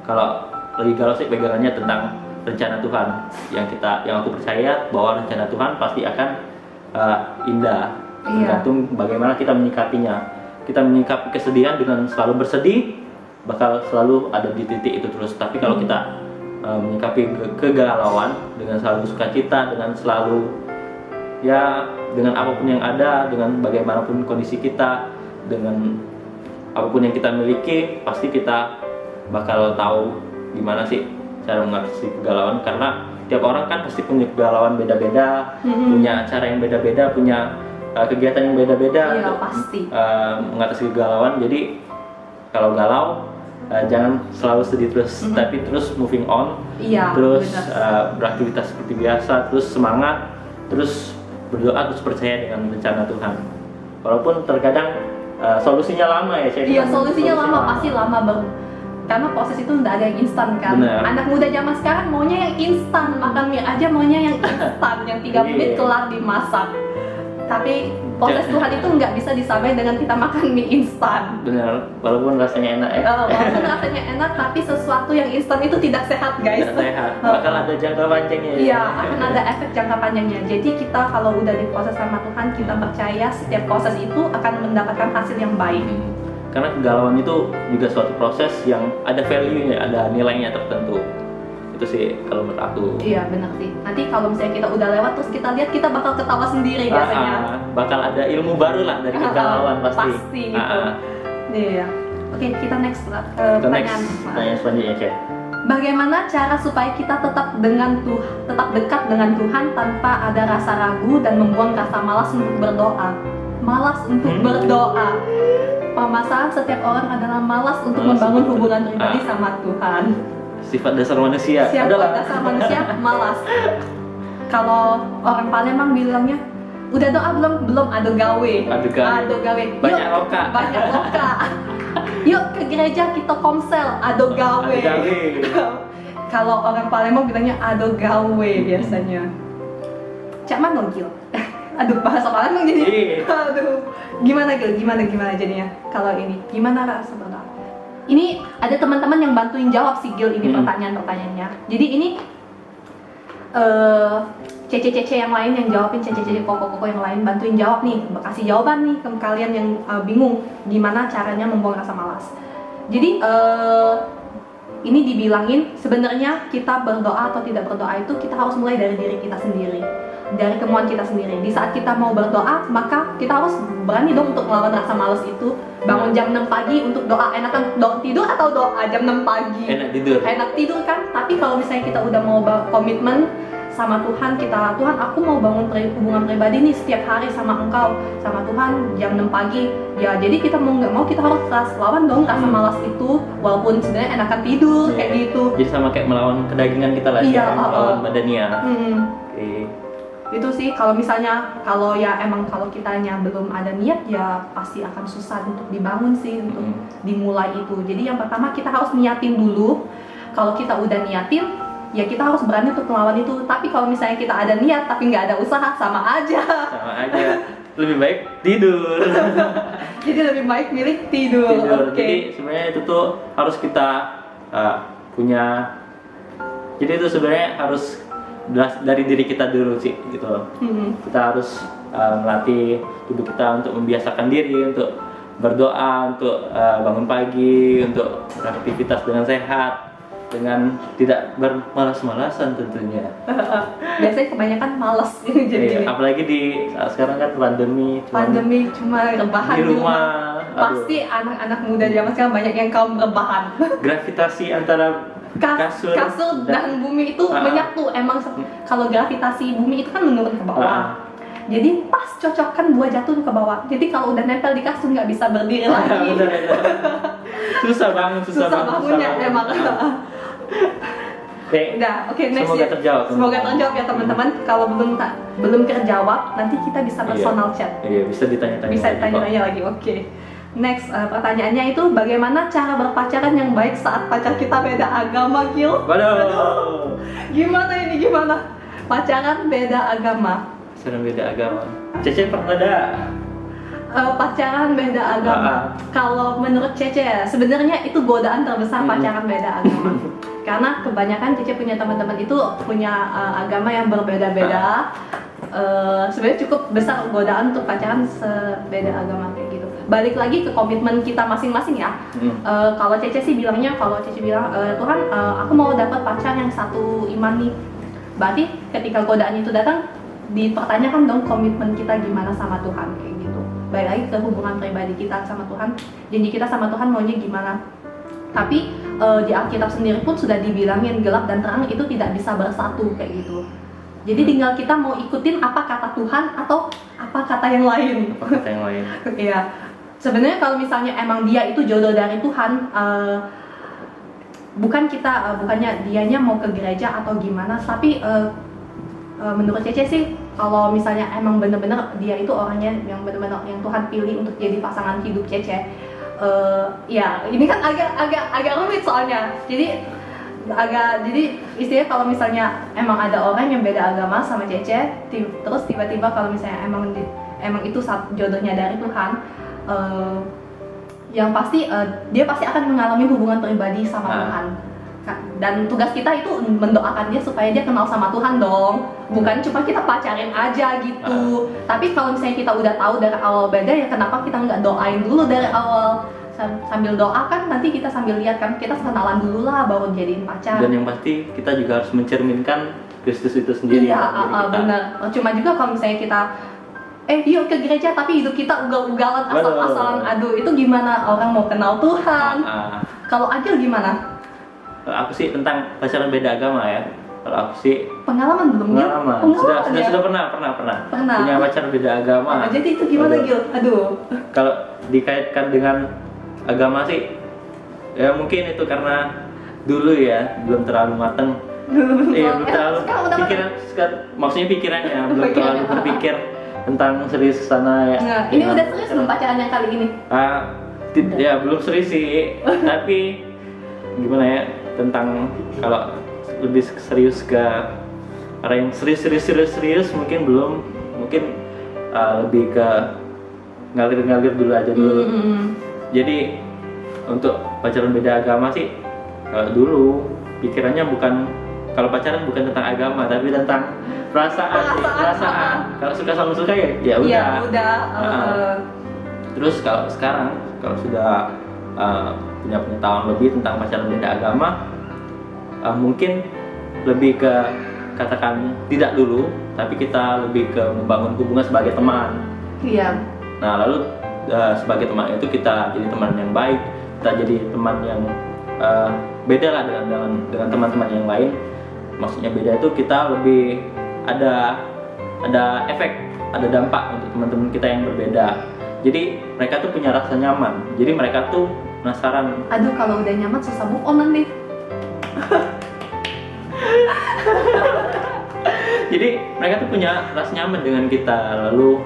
[SPEAKER 2] kalau lagi galau sih pegangannya tentang rencana Tuhan yang aku percaya bahwa rencana Tuhan pasti akan indah, tergantung bagaimana kita menyikapinya. Kita menyikapi kesedihan dengan selalu bersedih, bakal selalu ada di titik itu terus. Tapi kalau kita menyikapi kegalauan dengan selalu sukacita, dengan selalu ya dengan apapun yang ada, dengan bagaimanapun kondisi kita, dengan apapun yang kita miliki, pasti kita bakal tahu gimana sih cara mengatasi kegalauan. Karena tiap orang kan pasti punya kegalauan beda-beda, punya cara yang beda-beda, punya kegiatan yang beda-beda
[SPEAKER 3] Iya,
[SPEAKER 2] untuk
[SPEAKER 3] pasti.
[SPEAKER 2] mengatasi kegalauan. Jadi kalau galau jangan selalu sedih terus, tapi terus moving on,
[SPEAKER 3] Iya,
[SPEAKER 2] terus
[SPEAKER 3] benar.
[SPEAKER 2] beraktivitas seperti biasa, terus semangat, terus berdoa, terus percaya dengan rencana Tuhan. Walaupun terkadang solusinya lama ya,
[SPEAKER 3] Iya, solusinya lama, pasti lama banget. Karena proses itu nggak ada yang instan kan.
[SPEAKER 2] Bener.
[SPEAKER 3] Anak muda zaman sekarang maunya yang instan, makan mie aja maunya yang instan, yang 3 menit kelar dimasak. Tapi proses Tuhan itu nggak bisa disamain dengan kita makan mie instan.
[SPEAKER 2] Benar, walaupun rasanya enak ya.
[SPEAKER 3] Walaupun rasanya enak, tapi sesuatu yang instan itu tidak sehat guys.
[SPEAKER 2] Tidak sehat, bakal ada jangka panjangnya.
[SPEAKER 3] Iya, akan ada efek jangka panjangnya. Jadi kita kalau udah diproses sama Tuhan, kita percaya setiap proses itu akan mendapatkan hasil yang baik.
[SPEAKER 2] Karena kegalauan itu juga suatu proses yang ada value-nya, ada nilainya tertentu. Itu sih kalau menurut aku.
[SPEAKER 3] Iya, benar sih. Nanti kalau misalnya kita udah lewat terus kita lihat, kita bakal ketawa sendiri biasanya.
[SPEAKER 2] Bakal ada ilmu baru lah dari kegalauan pasti.
[SPEAKER 3] Pasti itu. Iya. Oke, kita next
[SPEAKER 2] Kita
[SPEAKER 3] pertanyaan.
[SPEAKER 2] pertanyaan selanjutnya, Cek.
[SPEAKER 3] Bagaimana cara supaya kita tetap tetap dekat dengan Tuhan tanpa ada rasa ragu dan membuang rasa malas untuk berdoa? Malas untuk berdoa. Permasalahan setiap orang adalah malas untuk membangun hubungan pribadi sama Tuhan.
[SPEAKER 2] Sifat dasar manusia
[SPEAKER 3] Sifat
[SPEAKER 2] adalah
[SPEAKER 3] dasar manusia malas. Kalau orang Palembang bilangnya, udah doa belum? Belum, ado gawe.
[SPEAKER 2] Ado gawe. Banyak loka.
[SPEAKER 3] Banyak loka. Yuk ke gereja kita komsel, ado gawe.
[SPEAKER 2] Ado gawe.
[SPEAKER 3] Kalau orang Palembang bilangnya ado gawe biasanya. Cak mana Gil? Aduh, bahasa Palembang jadi. Aduh. Gimana Gil? Gimana jadinya? Kalau ini, gimana rasa berdoa? Ini ada teman-teman yang bantuin jawab sih Gil ini pertanyaan-pertanyaannya. Jadi ini cece-cece yang lain yang jawabin, cece-cece koko-koko yang lain bantuin jawab nih, kasih jawaban nih ke kalian yang bingung gimana caranya membuang rasa malas. Jadi ini dibilangin sebenarnya kita berdoa atau tidak berdoa itu kita harus mulai dari diri kita sendiri, dari kemauan kita sendiri. Di saat kita mau berdoa, maka kita harus berani dong untuk melawan rasa malas itu. Bangun jam 6 pagi untuk doa, enakan tidur atau doa jam 6 pagi? Enak tidur kan? Tapi kalau misalnya kita udah mau komitmen sama Tuhan, Tuhan aku mau bangun hubungan pribadi nih setiap hari sama Engkau, sama Tuhan jam 6 pagi. Ya jadi kita mau nggak mau kita harus lawan dong rasa malas itu, walaupun sebenarnya enakan tidur kayak gitu.
[SPEAKER 2] Jadi sama kayak melawan kedagingan kita lah, melawan badania.
[SPEAKER 3] Itu sih kalau misalnya kalau kitanya belum ada niat ya pasti akan susah untuk dibangun sih, untuk dimulai itu. Jadi yang pertama kita harus niatin dulu. Kalau kita udah niatin ya kita harus berani untuk melawan itu. Tapi kalau misalnya kita ada niat tapi nggak ada usaha, sama aja.
[SPEAKER 2] Lebih baik tidur.
[SPEAKER 3] Jadi lebih baik milih tidur. Oke.
[SPEAKER 2] Jadi sebenarnya itu tuh harus kita punya. Jadi itu sebenarnya harus dari diri kita dulu sih gitu loh. Kita harus melatih tubuh kita untuk membiasakan diri untuk berdoa, untuk bangun pagi, untuk beraktivitas dengan sehat, dengan tidak bermalas-malasan tentunya.
[SPEAKER 3] Biasanya kebanyakan malas jadi.
[SPEAKER 2] Apalagi di saat sekarang kan pandemi
[SPEAKER 3] cuma rebahan
[SPEAKER 2] di rumah.
[SPEAKER 3] Pasti anak-anak muda zaman sekarang banyak yang kaum rebahan.
[SPEAKER 2] Gravitasi antara kasur
[SPEAKER 3] dan bumi itu menyatu. Emang kalau gravitasi bumi itu kan menurun ke bawah. Jadi pas cocokkan buah jatuh ke bawah. Jadi kalau udah nempel di kasur nggak bisa berdiri lagi.
[SPEAKER 2] Susah bangunnya
[SPEAKER 3] emang. Oke, next.
[SPEAKER 2] Semoga terjawab.
[SPEAKER 3] Semoga terjawab ya teman-teman. Kalau belum terjawab, nanti kita bisa personal chat.
[SPEAKER 2] Iya, bisa ditanya-tanya.
[SPEAKER 3] Bisa ditanya-tanya lagi. Oke. Next, pertanyaannya itu bagaimana cara berpacaran yang baik saat pacar kita beda agama, Gil?
[SPEAKER 2] Waduh.
[SPEAKER 3] Gimana? Pacaran beda agama.
[SPEAKER 2] Cece pernah ada?
[SPEAKER 3] Pacaran beda agama. Kalau menurut Cece, sebenarnya itu godaan terbesar pacaran beda agama. Karena kebanyakan Cece punya teman-teman itu punya agama yang berbeda-beda. sebenarnya cukup besar godaan untuk pacaran sebeda agama kayak gitu. Balik lagi ke komitmen kita masing-masing ya. Kalau Cece sih bilangnya, kalau Cece bilang Tuhan, aku mau dapat pacar yang satu iman nih. Berarti ketika godaan itu datang, dipertanyakan dong komitmen kita gimana sama Tuhan kayak gitu. Balik lagi ke hubungan pribadi kita sama Tuhan, janji kita sama Tuhan maunya gimana. Tapi di Alkitab sendiri pun sudah dibilangin gelap dan terang itu tidak bisa bersatu kayak gitu. Jadi tinggal kita mau ikutin apa kata Tuhan atau apa kata yang lain.
[SPEAKER 2] Apa kata yang lain?
[SPEAKER 3] Iya. Sebenarnya kalau misalnya emang dia itu jodoh dari Tuhan, bukannya dianya mau ke gereja atau gimana, tapi menurut Cece sih kalau misalnya emang bener-bener dia itu orangnya yang bener-bener yang Tuhan pilih untuk jadi pasangan hidup Cece, ya ini kan agak rumit soalnya. Jadi istilahnya kalau misalnya emang ada orang yang beda agama sama Cece, terus tiba-tiba kalau misalnya emang itu jodohnya dari Tuhan, yang pasti dia pasti akan mengalami hubungan pribadi sama Tuhan. Dan tugas kita itu mendoakan dia supaya dia kenal sama Tuhan dong, bukan cuma kita pacarin aja gitu. Tapi kalau misalnya kita udah tahu dari awal beda, ya kenapa kita nggak doain dulu dari awal? Sambil doa kan nanti kita sambil lihat kan, kita kenalan dulu lah baru jadiin pacar.
[SPEAKER 2] Dan yang pasti kita juga harus mencerminkan Kristus itu sendiri.
[SPEAKER 3] Iya, benar. Cuma juga kalau misalnya kita yuk ke gereja tapi hidup kita ugal-ugalan asal-asalan, aduh itu gimana orang mau kenal Tuhan? Kalau Agil gimana?
[SPEAKER 2] Kalau aku sih tentang pacaran beda agama ya. Kalau aku sih
[SPEAKER 3] pengalaman belum?
[SPEAKER 2] Pengalaman. Sudah pernah. Punya pacar beda agama.
[SPEAKER 3] Jadi itu gimana Gil? Aduh.
[SPEAKER 2] Kalau dikaitkan dengan agama sih, ya mungkin itu karena dulu ya belum terlalu mateng. Belum terlalu maksudnya pikirannya belum terlalu berpikir tentang serius sana ya.
[SPEAKER 3] Nah, ini udah serius belum pacaran yang kali ini?
[SPEAKER 2] Ya belum serius sih, tapi gimana ya, tentang kalau lebih serius ke arah yang serius mungkin belum, mungkin lebih ke ngalir dulu aja dulu. Jadi untuk pacaran beda agama sih, kalau dulu pikirannya kalau pacaran bukan tentang agama tapi tentang perasaan. Kalau suka sama suka ya udah. Terus kalau sekarang kalau sudah punya pengetahuan lebih tentang pacaran beda agama, mungkin lebih ke katakan tidak dulu, tapi kita lebih ke membangun hubungan sebagai teman.
[SPEAKER 3] Iya.
[SPEAKER 2] Nah lalu sebagai teman itu kita jadi teman yang baik, kita jadi teman yang beda lah dengan teman-teman yang lain. Maksudnya beda itu kita lebih ada efek, ada dampak untuk teman-teman kita yang berbeda. Jadi mereka tuh punya rasa nyaman. Jadi mereka tuh penasaran.
[SPEAKER 3] Aduh kalau udah nyaman susah move on nanti.
[SPEAKER 2] Jadi mereka tuh punya rasa nyaman dengan kita. Lalu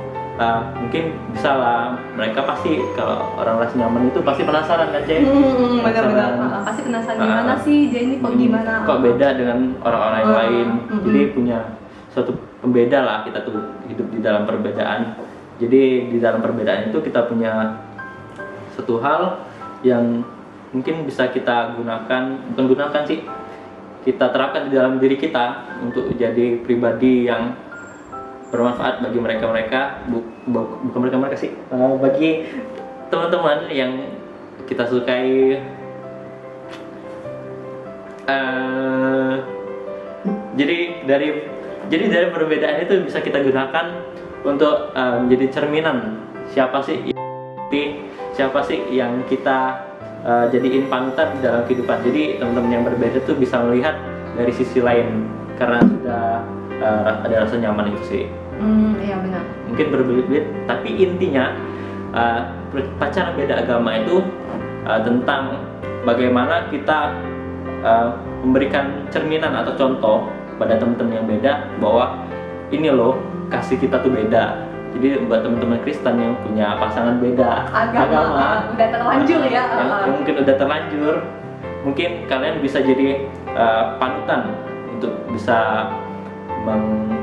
[SPEAKER 2] mungkin bisa lah, mereka pasti kalau orang rasa nyaman itu pasti penasaran kan Cek?
[SPEAKER 3] Benar-benar pasti penasaran gimana sih dia ini kok gimana?
[SPEAKER 2] Kok beda dengan orang-orang yang lain? Jadi punya suatu pembeda lah, kita tuh hidup di dalam perbedaan. Jadi di dalam perbedaan itu kita punya satu hal yang mungkin bisa kita bukan gunakan sih, kita terapkan di dalam diri kita untuk jadi pribadi yang bermanfaat bagi mereka sih, bagi teman-teman yang kita sukai. Jadi dari perbedaan itu bisa kita gunakan untuk menjadi cerminan siapa sih yang kita jadiin panutan di dalam kehidupan. Jadi teman-teman yang berbeda tuh bisa melihat dari sisi lain karena sudah ada rasa nyaman itu sih.
[SPEAKER 3] Iya benar.
[SPEAKER 2] Mungkin berbelit-belit, tapi intinya pacaran beda agama itu tentang bagaimana kita memberikan cerminan atau contoh pada teman-teman yang beda bahwa ini loh kasih kita tuh beda. Jadi buat teman-teman Kristen yang punya pasangan beda agama
[SPEAKER 3] udah terlanjur ya,
[SPEAKER 2] yang mungkin udah terlanjur, mungkin kalian bisa jadi panutan untuk bisa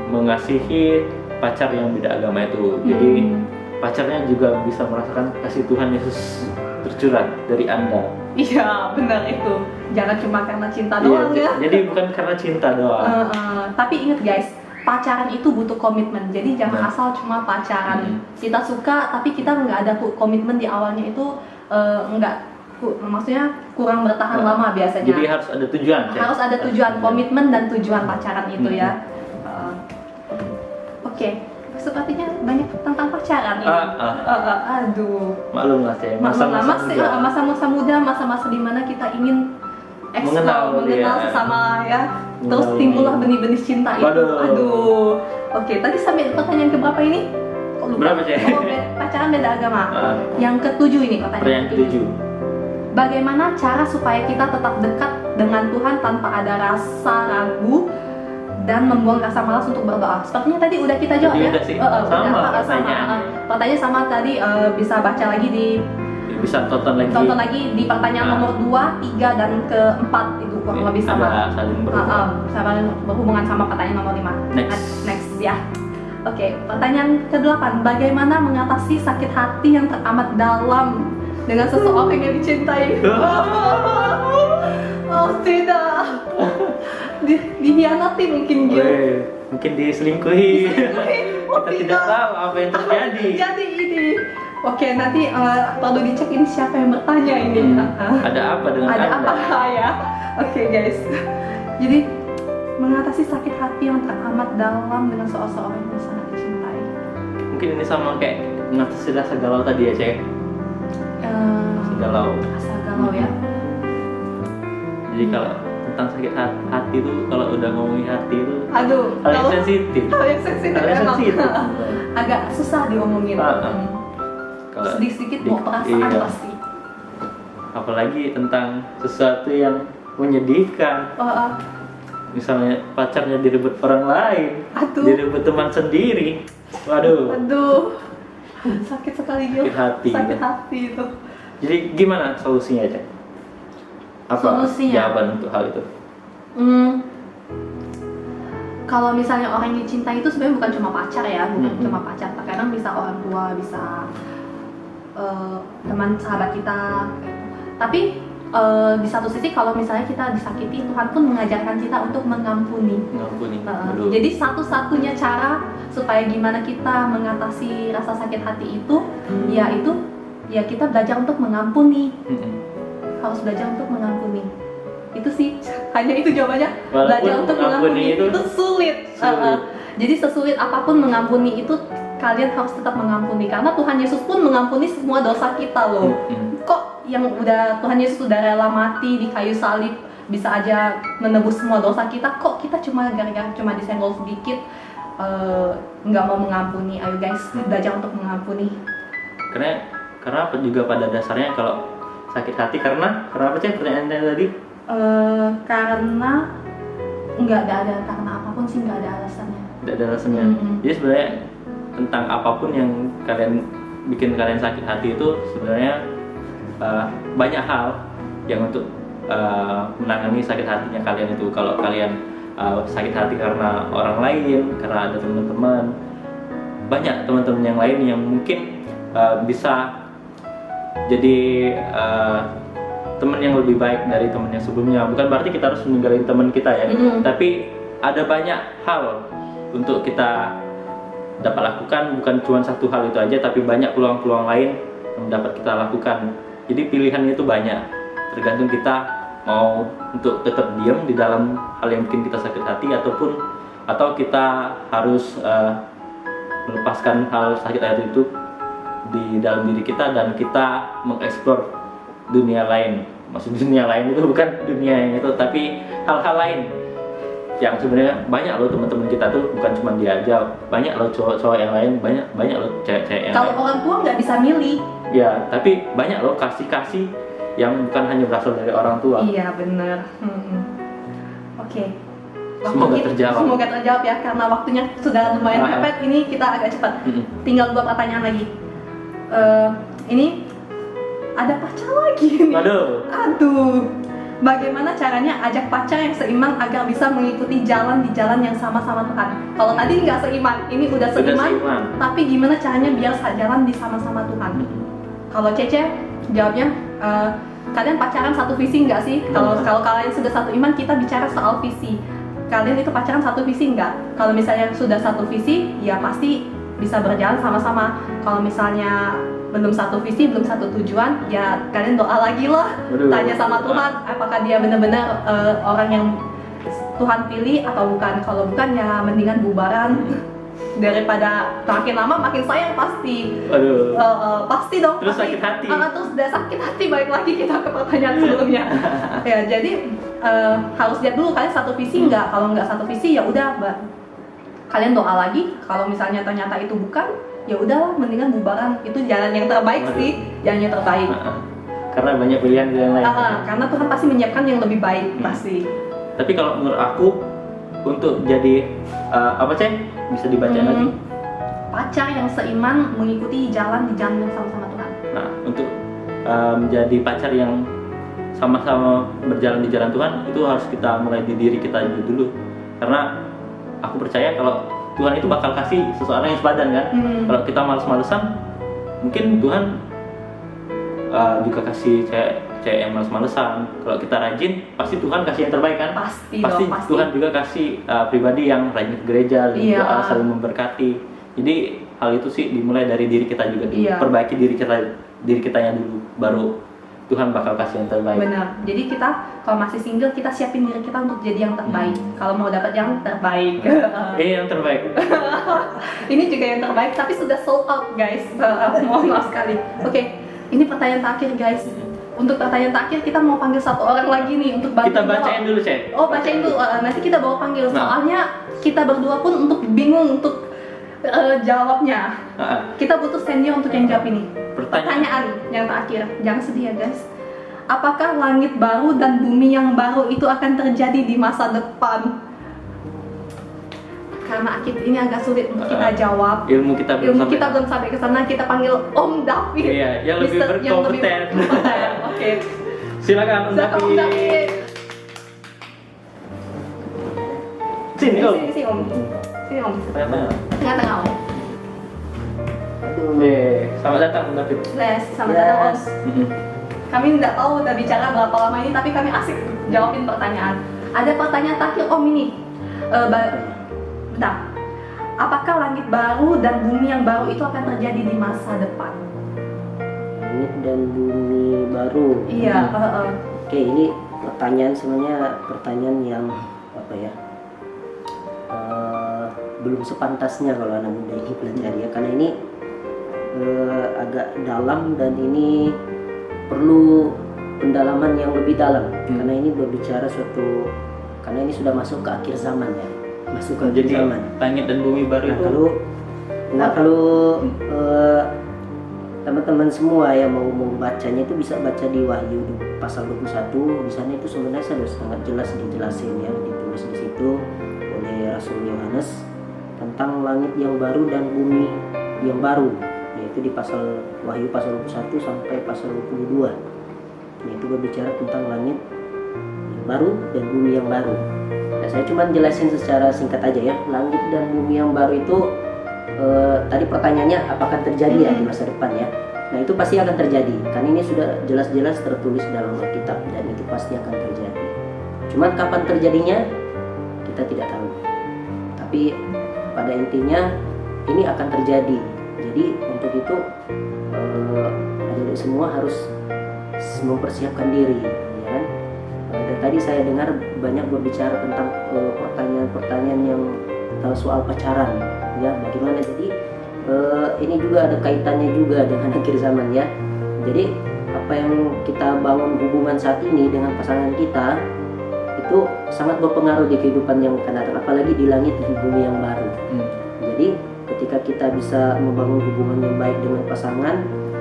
[SPEAKER 2] mengasihi pacar yang beda agama itu. Jadi pacarnya juga bisa merasakan kasih Tuhan Yesus tercurah dari Anda.
[SPEAKER 3] Iya benar itu. Jangan cuma karena cinta doang ya.
[SPEAKER 2] Jadi bukan karena cinta doang.
[SPEAKER 3] Tapi ingat guys, pacaran itu butuh komitmen. Jadi jangan
[SPEAKER 2] Nah.
[SPEAKER 3] asal cuma pacaran. Kita suka tapi kita nggak ada komitmen di awalnya itu maksudnya kurang bertahan
[SPEAKER 2] Nah.
[SPEAKER 3] lama biasanya.
[SPEAKER 2] Jadi harus ada tujuan. Cek.
[SPEAKER 3] Harus ada tujuan, komitmen dan tujuan pacaran itu ya. Oke, sepertinya banyak tentang pacaran ini. Aduh.
[SPEAKER 2] Maklum lah Cek.
[SPEAKER 3] Masa-masa muda, masa-masa dimana kita ingin
[SPEAKER 2] Mengenal dia.
[SPEAKER 3] sesama ya. Terus
[SPEAKER 2] Mengenal
[SPEAKER 3] timbullah
[SPEAKER 2] dia.
[SPEAKER 3] benih-benih cinta itu.
[SPEAKER 2] Waduh.
[SPEAKER 3] Aduh. Oke, tadi sampai pertanyaan keberapa ini? Kok lupa?
[SPEAKER 2] Berapa, Cek?
[SPEAKER 3] Oh, pacaran beda agama. Yang ketujuh ini
[SPEAKER 2] Pertanyaan ketujuh.
[SPEAKER 3] Bagaimana cara supaya kita tetap dekat dengan Tuhan tanpa ada rasa ragu dan membuang rasa malas untuk berdoa? Sepertinya tadi udah kita jawab
[SPEAKER 2] Tadi
[SPEAKER 3] ya.
[SPEAKER 2] udah sih. Sama pertanyaannya.
[SPEAKER 3] Pertanyaan sama tadi, bisa baca lagi
[SPEAKER 2] Bisa tonton lagi.
[SPEAKER 3] di pertanyaan nomor 2, 3 dan keempat itu kurang lebih sama.
[SPEAKER 2] Ada saling berhubungan.
[SPEAKER 3] Sama berhubungan sama pertanyaan nomor 5. Next ya. Oke, pertanyaan ke-8. Bagaimana mengatasi sakit hati yang teramat dalam dengan seseorang yang dicintai? Oh tidak. Dihianati mungkin Gil.
[SPEAKER 2] Mungkin diselingkuhi.
[SPEAKER 3] Oh,
[SPEAKER 2] Kita tidak tahu apa yang terjadi.
[SPEAKER 3] Jadi ini. Oke, nanti perlu dicek ini siapa yang bertanya ini.
[SPEAKER 2] Ada apa dengan
[SPEAKER 3] Ada
[SPEAKER 2] Anda?
[SPEAKER 3] apa ya? Oke guys. Jadi mengatasi sakit hati yang teramat dalam dengan seseorang yang sangat dicintai.
[SPEAKER 2] Mungkin ini sama kayak mengatasi rasa galau tadi ya, Cek. Rasa galau.
[SPEAKER 3] Rasa galau ya.
[SPEAKER 2] Jadi kalau tentang sakit hati itu, kalau udah ngomongin hati itu
[SPEAKER 3] Aduh,
[SPEAKER 2] hal yang
[SPEAKER 3] kalau-
[SPEAKER 2] sensitif.
[SPEAKER 3] Hal yang sensitif
[SPEAKER 2] Hal yang
[SPEAKER 3] emang.
[SPEAKER 2] sensitif.
[SPEAKER 3] Agak susah diomongin.
[SPEAKER 2] Kalau
[SPEAKER 3] Sedikit-sedikit mau perasaan
[SPEAKER 2] iya.
[SPEAKER 3] pasti.
[SPEAKER 2] Apalagi tentang sesuatu yang menyedihkan. Misalnya pacarnya direbut orang lain,
[SPEAKER 3] Aduh.
[SPEAKER 2] direbut teman sendiri. Waduh.
[SPEAKER 3] Aduh. Sakit sekali Gil.
[SPEAKER 2] Sakit hati.
[SPEAKER 3] Sakit hati itu.
[SPEAKER 2] Jadi gimana solusinya, Cek? Apa
[SPEAKER 3] Solusinya?
[SPEAKER 2] jawaban untuk hal itu?
[SPEAKER 3] Kalau misalnya orang yang dicintai itu sebenarnya bukan cuma pacar ya, bukan
[SPEAKER 2] Mm-mm.
[SPEAKER 3] cuma pacar. Terkadang bisa orang tua, bisa teman sahabat kita. Tapi di satu sisi kalau misalnya kita disakiti, Tuhan pun mengajarkan kita untuk mengampuni.
[SPEAKER 2] Ngampuni.
[SPEAKER 3] Nah,
[SPEAKER 2] Waduh.
[SPEAKER 3] jadi satu-satunya cara supaya gimana kita mengatasi rasa sakit hati itu, yaitu ya kita belajar untuk mengampuni. Harus belajar untuk mengampuni. Itu sih, hanya itu jawabannya.
[SPEAKER 2] Walaupun
[SPEAKER 3] Belajar untuk
[SPEAKER 2] mengampuni
[SPEAKER 3] mengampuni itu sulit.
[SPEAKER 2] sulit.
[SPEAKER 3] Jadi sesulit apapun mengampuni itu, kalian harus tetap mengampuni karena Tuhan Yesus pun mengampuni semua dosa kita loh. Kok yang udah Tuhan Yesus sudah rela mati di kayu salib bisa aja menebus semua dosa kita, kok kita cuma gara-gara cuma disenggol sedikit nggak mau mengampuni? Ayo guys, belajar untuk mengampuni.
[SPEAKER 2] Karena juga pada dasarnya kalau sakit hati karena apa sih pertanyaannya tadi?
[SPEAKER 3] Karena nggak ada karena apapun sih, nggak ada alasannya.
[SPEAKER 2] Tidak ada alasannya. Jadi sebenarnya tentang apapun yang bikin kalian sakit hati itu sebenarnya banyak hal yang untuk menangani sakit hatinya kalian itu. Kalau kalian sakit hati karena orang lain, karena ada teman-teman, banyak teman-teman yang lain yang mungkin bisa jadi teman yang lebih baik dari teman yang sebelumnya. Bukan berarti kita harus meninggalin teman kita ya, tapi ada banyak hal untuk kita dapat lakukan. Bukan cuma satu hal itu aja, tapi banyak peluang-peluang lain yang dapat kita lakukan. Jadi pilihannya itu banyak, tergantung kita mau untuk tetap diam di dalam hal yang bikin kita sakit hati, atau kita harus melepaskan hal sakit hati itu di dalam diri kita dan kita mengeksplor dunia lain. Maksud dunia lain itu bukan dunia yang itu, tapi hal-hal lain yang sebenarnya banyak loh. Teman-teman kita tuh bukan cuma dia aja, banyak loh cowok-cowok yang lain, banyak loh cewek-cewek yang
[SPEAKER 3] Kalau
[SPEAKER 2] lain.
[SPEAKER 3] orang tua nggak bisa milih.
[SPEAKER 2] Ya, tapi banyak loh kasih-kasih yang bukan hanya berasal dari orang tua.
[SPEAKER 3] Iya benar. Oke.
[SPEAKER 2] Semoga terjawab.
[SPEAKER 3] Semoga terjawab ya, karena waktunya sudah lumayan mepet. Ini kita agak cepat. Tinggal 2 pertanyaan lagi. Ini ada pacar lagi nih. Aduh. Bagaimana caranya ajak pacar yang seiman agar bisa mengikuti jalan di jalan yang sama-sama Tuhan? Kalau tadi nggak seiman, ini udah seiman. Tapi gimana caranya biar jalan di sama-sama Tuhan? Kalau Cece jawabnya, kalian pacaran satu visi nggak sih? Kalau kalian sudah satu iman, kita bicara soal visi. kalian itu pacaran satu visi nggak? Kalau misalnya sudah satu visi, ya pasti bisa berjalan sama-sama. Kalau misalnya belum satu visi, belum satu tujuan, ya kalian doa lagi lah.
[SPEAKER 2] Waduh.
[SPEAKER 3] Tanya sama Tuhan, apakah dia benar-benar orang yang Tuhan pilih atau bukan. Kalau bukan, ya mendingan bubaran. Daripada makin lama makin sayang pasti.
[SPEAKER 2] Waduh.
[SPEAKER 3] Pasti dong.
[SPEAKER 2] Terus
[SPEAKER 3] pasti.
[SPEAKER 2] sakit hati.
[SPEAKER 3] Terus udah sakit hati, balik lagi kita ke pertanyaan sebelumnya. Ya jadi harus lihat dulu kalian satu visi nggak. Kalau nggak satu visi ya udah, kalian doa lagi. Kalau misalnya ternyata itu bukan, ya udahlah mendingan bubaran. Itu jalan yang terbaik sih, jalan yang terbaik.
[SPEAKER 2] Karena banyak pilihan lain.
[SPEAKER 3] Karena Tuhan pasti menyiapkan yang lebih baik pasti.
[SPEAKER 2] Tapi kalau menurut aku untuk jadi apa sih? Bisa dibaca lagi.
[SPEAKER 3] Pacar yang seiman mengikuti jalan di jalan yang sama-sama Tuhan.
[SPEAKER 2] Nah, untuk menjadi pacar yang sama-sama berjalan di jalan Tuhan, itu harus kita mulai di diri kita dulu. Karena aku percaya kalau Tuhan itu bakal kasih seseorang yang sepadan kan. Kalau kita males-malesan, mungkin Tuhan juga kasih cewek yang males-malesan. Kalau kita rajin, pasti Tuhan kasih yang terbaik kan?
[SPEAKER 3] Pasti
[SPEAKER 2] Pasti Tuhan juga kasih pribadi yang rajin ke gereja, doa, saling memberkati. Jadi hal itu sih dimulai dari diri kita juga dulu. Perbaiki diri kita yang dulu, baru Tuhan bakal kasih yang terbaik.
[SPEAKER 3] Benar. Jadi kita kalau masih single, kita siapin diri kita untuk jadi yang terbaik. Kalau mau dapat yang terbaik.
[SPEAKER 2] Yang terbaik.
[SPEAKER 3] Ini juga yang terbaik, tapi sudah sold out guys. Mohon maaf sekali. Oke, ini pertanyaan terakhir guys. Untuk pertanyaan terakhir kita mau panggil satu orang lagi nih untuk bantu.
[SPEAKER 2] Kita bacain dulu, Cek.
[SPEAKER 3] Oh, bacain dulu. Nanti kita bawa panggil. Soalnya kita berdua pun untuk bingung untuk jawabnya. Kita butuh senior untuk yang jawab ini. Pertanyaan yang terakhir. Jangan sedih ya guys. Apakah langit baru dan bumi yang baru itu akan terjadi di masa depan? Karena Akid ini agak sulit untuk kita jawab.
[SPEAKER 2] Ilmu kita belum
[SPEAKER 3] sampai ke sana. Kita panggil Om David.
[SPEAKER 2] Iya, yang lebih berkompeten.
[SPEAKER 3] Oke.
[SPEAKER 2] Silakan Om David. Sini Om.
[SPEAKER 3] Sini Om. Sini Om. Tengah-tengah Om.
[SPEAKER 2] Selamat datang Om David.
[SPEAKER 3] Selamat datang Om. Kami tidak tahu udah bicara berapa lama ini, tapi kami asik jawabin pertanyaan. Ada pertanyaan terakhir Om ini. Bentar. Apakah langit baru dan bumi yang baru itu akan terjadi di masa depan?
[SPEAKER 5] Langit dan bumi baru.
[SPEAKER 3] Iya.
[SPEAKER 5] Oke, ini pertanyaan sebenarnya pertanyaan yang apa ya? Belum sepantasnya kalau anak muda ini pelajari ya, karena ini agak dalam dan ini perlu pendalaman yang lebih dalam. Karena ini berbicara karena ini sudah masuk ke akhir zaman ya. Masuk ke
[SPEAKER 2] Jadi
[SPEAKER 5] zaman.
[SPEAKER 2] langit dan bumi baru itu.
[SPEAKER 5] Kalau teman-teman semua yang mau membacanya itu bisa baca di Wahyu pasal 21. Di sana itu sebenarnya sudah sangat jelas dijelasin ya, ditulis di situ oleh Rasul Yohanes tentang langit yang baru dan bumi yang baru, yaitu di pasal Wahyu pasal 21 sampai pasal 22. Yaitu berbicara tentang langit yang baru dan bumi yang baru. Nah, saya cuma jelasin secara singkat aja ya. Langit dan bumi yang baru itu tadi pertanyaannya apakah terjadi ya di masa depan ya. Nah, itu pasti akan terjadi. Karena ini sudah jelas-jelas tertulis dalam Alkitab dan itu pasti akan terjadi. Cuman kapan terjadinya kita tidak tahu. Tapi pada intinya ini akan terjadi. Jadi untuk itu adik-adik semua harus mempersiapkan diri ya kan? Dan tadi saya dengar banyak berbicara tentang pertanyaan-pertanyaan yang soal pacaran ya, bagaimana. Jadi ini juga ada kaitannya juga dengan akhir zaman ya. Jadi apa yang kita bangun hubungan saat ini dengan pasangan kita itu sangat berpengaruh di kehidupan yang akan datang, apalagi di langit dan bumi yang baru. Jadi ketika kita bisa membangun hubungan yang baik dengan pasangan,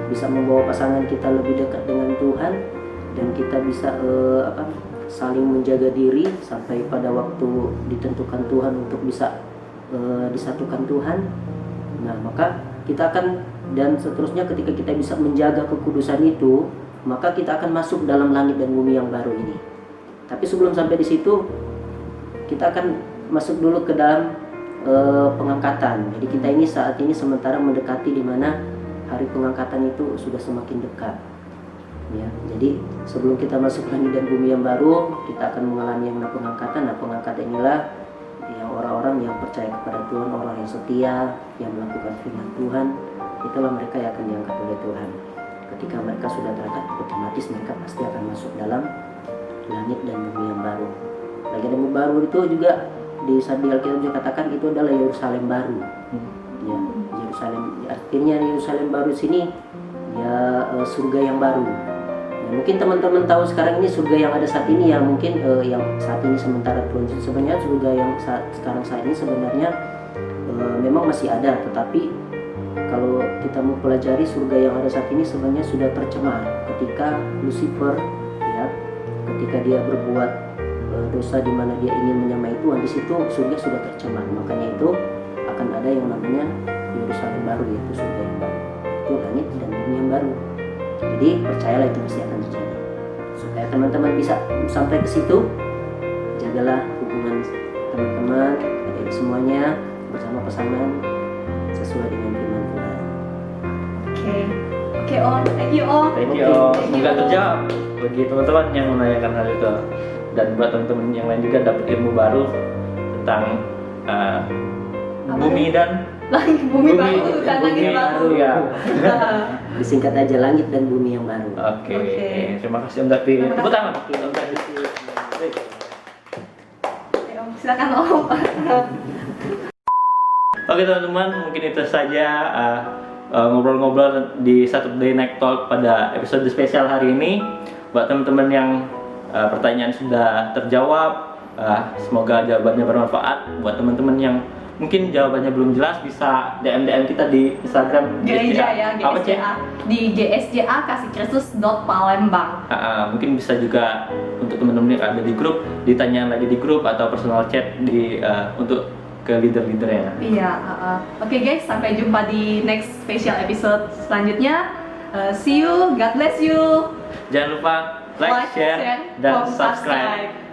[SPEAKER 5] bisa membawa pasangan kita lebih dekat dengan Tuhan, dan kita bisa saling menjaga diri sampai pada waktu ditentukan Tuhan untuk bisa disatukan Tuhan. Nah, maka kita akan, dan seterusnya ketika kita bisa menjaga kekudusan itu, maka kita akan masuk dalam langit dan bumi yang baru ini. Tapi sebelum sampai di situ, kita akan masuk dulu ke dalam pengangkatan. Jadi kita ini saat ini sementara mendekati di mana hari pengangkatan itu sudah semakin dekat. Ya, jadi sebelum kita masuk langit dan bumi yang baru, kita akan mengalami yang namanya pengangkatan. Nah, pengangkatan inilah yang orang-orang yang percaya kepada Tuhan, orang yang setia, yang melakukan firman Tuhan, itulah mereka yang akan diangkat oleh Tuhan. Ketika mereka sudah terangkat, otomatis mereka pasti akan masuk dalam langit dan bumi yang baru. Langit dan bumi baru itu juga di Alkitab juga katakan itu adalah Yerusalem baru. Ya, Yerusalem, artinya Yerusalem baru sini ya surga yang baru. Ya, mungkin teman-teman tahu sekarang ini surga yang ada saat ini ya, mungkin yang saat ini sementara Tuhan, sebenarnya surga yang saat ini sebenarnya memang masih ada, tetapi kalau kita mau pelajari surga yang ada saat ini sebenarnya sudah tercemar ketika Lucifer ya, ketika dia berbuat dosa di mana dia ingin menyamai Tuhan, di situ surga sudah tercemar. Makanya itu akan ada yang namanya Yerusalem baru, yaitu surga yang baru, itu langit dan bumi yang baru. Jadi percayalah itu pasti akan terjadi. Supaya teman-teman bisa sampai ke situ, jagalah hubungan teman-teman, adik semuanya bersama pasangan sesuai dengan firman Tuhan.
[SPEAKER 3] Oke Om, thank you Om.
[SPEAKER 2] Thank you. Semoga terjawab bagi teman-teman yang menanyakan hal itu, dan buat teman-teman yang lain juga dapat ilmu baru tentang bumi dan
[SPEAKER 3] Langit bumi baru dan langit baru
[SPEAKER 2] ya.
[SPEAKER 5] Disingkat aja langit dan bumi yang baru.
[SPEAKER 2] Oke.
[SPEAKER 3] Oke.
[SPEAKER 2] Terima kasih Om Dapi. Tepuk tangan.
[SPEAKER 3] Oke Om, silakan Om.
[SPEAKER 2] Oke teman-teman, mungkin itu saja ngobrol-ngobrol di Saturday Night Talk pada episode spesial hari ini. Buat teman-teman yang pertanyaan sudah terjawab, semoga jawabannya bermanfaat. Buat teman-teman yang mungkin jawabannya belum jelas, bisa DM kita di Instagram
[SPEAKER 3] Gereja ya,
[SPEAKER 2] apa cek?
[SPEAKER 3] GSJA di GSJA kasihkristus.palembang.
[SPEAKER 2] Mungkin bisa juga untuk teman-teman yang ada di grup, ditanyain lagi di grup atau personal chat di untuk ke leader-leadernya.
[SPEAKER 3] Iya. Oke guys, sampai jumpa di next special episode selanjutnya. See you, God bless you.
[SPEAKER 2] Jangan lupa like, share, dan subscribe.